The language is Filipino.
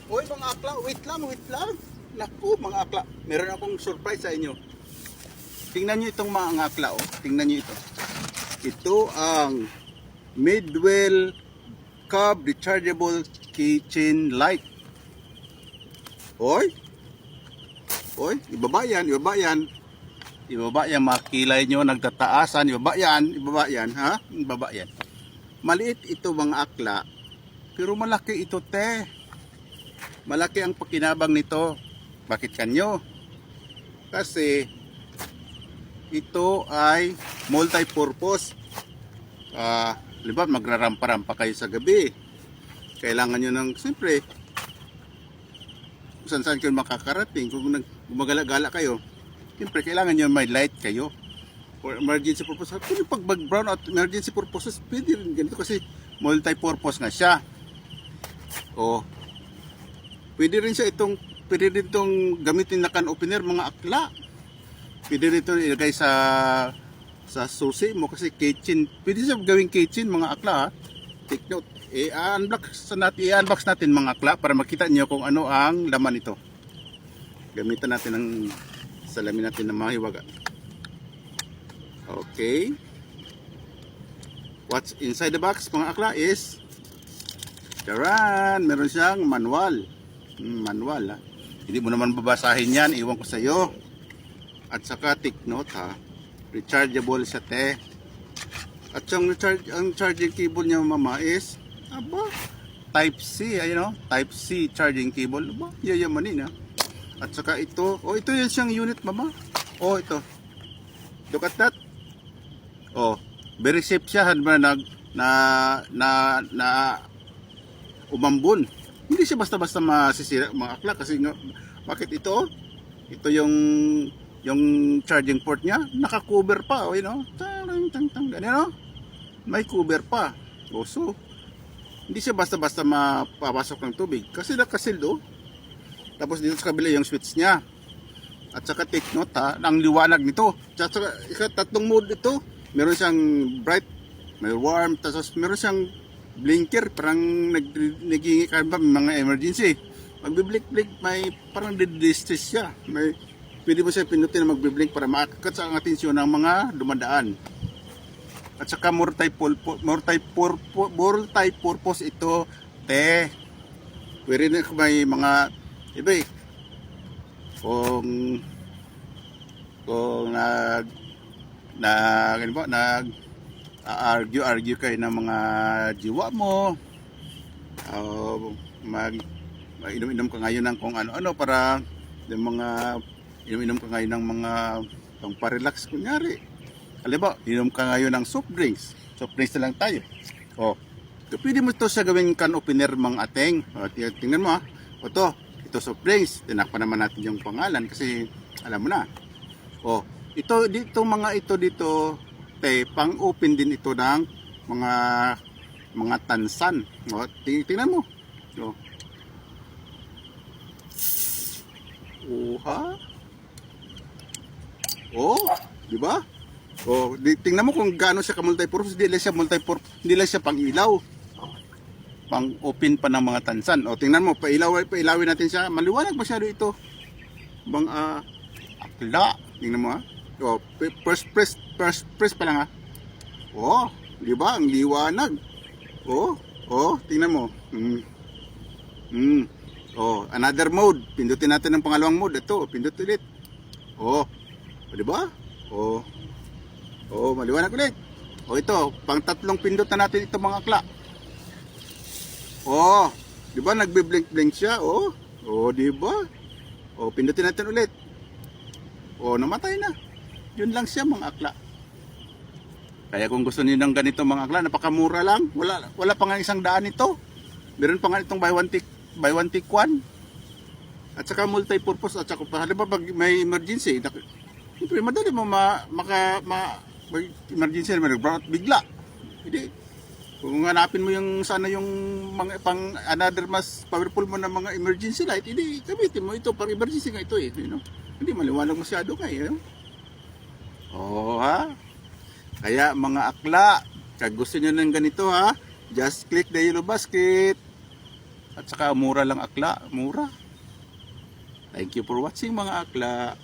Uy mga akla, wait lang, wait lang. Naku mga akla, meron akong surprise sa inyo. Tingnan nyo itong mga akla, oh. Tingnan nyo ito. Ito ang Midwell Cub Rechargeable Kitchen Light. Oy, oy, ibaba yan, ibaba yan. Ibaba yan, makilay nyo, nagtataasan, ibaba yan, ha? Ibaba yan. Maliit ito mga akla, pero malaki ito te. Malaki ang pakinabang nito. Bakit kanyo? Kasi ito ay multi-purpose. Halimbawa magrarampa-rampa kayo sa gabi. Kailangan nyo ng, siyempre, kung saan kayo makakarating, kung gumagala-gala kayo, siyempre kailangan nyo may light kayo. For emergency purpose. Kung pag brown out emergency purposes, pwede rin ganito kasi multi-purpose nga siya. O, pwede rin itong gamitin na can opener mga akla. Pwede rin ito ilagay sa susi mo kasi kitchen. Pwede siya gawing kitchen mga akla, ha? Take note. I-unbox natin mga akla para makita niyo kung ano ang laman nito. Gamitan natin ng salamin natin na mahiwaga. Okay. What's inside the box mga akla is taran, meron siyang manual. Manual, ha. Hindi mo naman babasahin yan, iwan ko sa iyo. At saka take note, ha. Rechargeable siya te. At ang charging cable niya mama is Type C, ayun, Type C charging cable. Yayamanin, ha. At saka ito, ito yan siyang unit mama. Ito. Look at that. Very safe siya na umambon. Hindi siya basta-basta masisira mga akla kasi nga, bakit ito? Ito yung charging port niya, naka-cover pa, ganyan, may cover pa. So, hindi siya basta-basta mapapasok ng tubig kasi naka-sealed. Tapos dito sa kabila yung switch niya. At saka take note, ha, ang liwanag nito. At saka tatlong mode ito. Meron siyang bright, may warm, tapos meron siyang blinker, parang naghingi ka ba mga emergency. Magbiblink-blink, may parang distress siya. Pwede mo siya pinutin na magbiblink para makakat sa ang atensyon ng mga dumadaan. At saka multi-purpose ito, te. Pwede na may mga iba kung argue kayo ng mga jiwa mo, inom-inom ka ngayon ng kung ano-ano para yung mga inom-inom ka ngayon ng mga pang-relax kunyari. Halimbawa, inom ka ngayon ng soft drinks na lang tayo. Pwede mo ito sa gawing can opener mga ateng. Tingnan mo, ha. Ito soft drinks. Tinakpan naman natin yung pangalan kasi alam mo na. Ito dito pang open din ito ng mga tansan. Tingnan mo. Di ba? Tingnan mo kung gaano siya ka-multipurpose. Hindi lang siya pang ilaw. Pang open pa ng mga tansan. Tingnan mo, pailawin natin siya. Maliwanag masyado ito. Akla. Tingnan mo, ha. First press pa lang, ha. Di ba? Ang liwanag. Tingnan mo. Another mode. Pindutin natin ang pangalawang mode. Ito, pindut ulit. Di ba? Maliwanag ulit. Ito, pang tatlong pindot na natin ito mga akla. Di ba? Nagbe-blink-blink siya. Di ba? Pindutin natin ulit. Namatay na. Yun lang siya mga akla. Kaya kung gusto niyo ng ganito mga akla, napakamura lang. Wala pa nga isang daan ito. Meron pa nga itong buy one take one. At saka multi-purpose. At saka halimbawa pag may emergency, siyempre madali mo may emergency na mag-brown out bigla. Hindi. Kung hanapin mo yung sana yung mga another mas powerful mo na mga emergency light, hindi gamitin mo ito pang emergency nga ito Hindi maliwanag masyado nga ha? Kaya mga akla, kag gusto nyo ng ganito, ha? Just click the yellow basket. At saka mura lang akla, mura. Thank you for watching mga akla.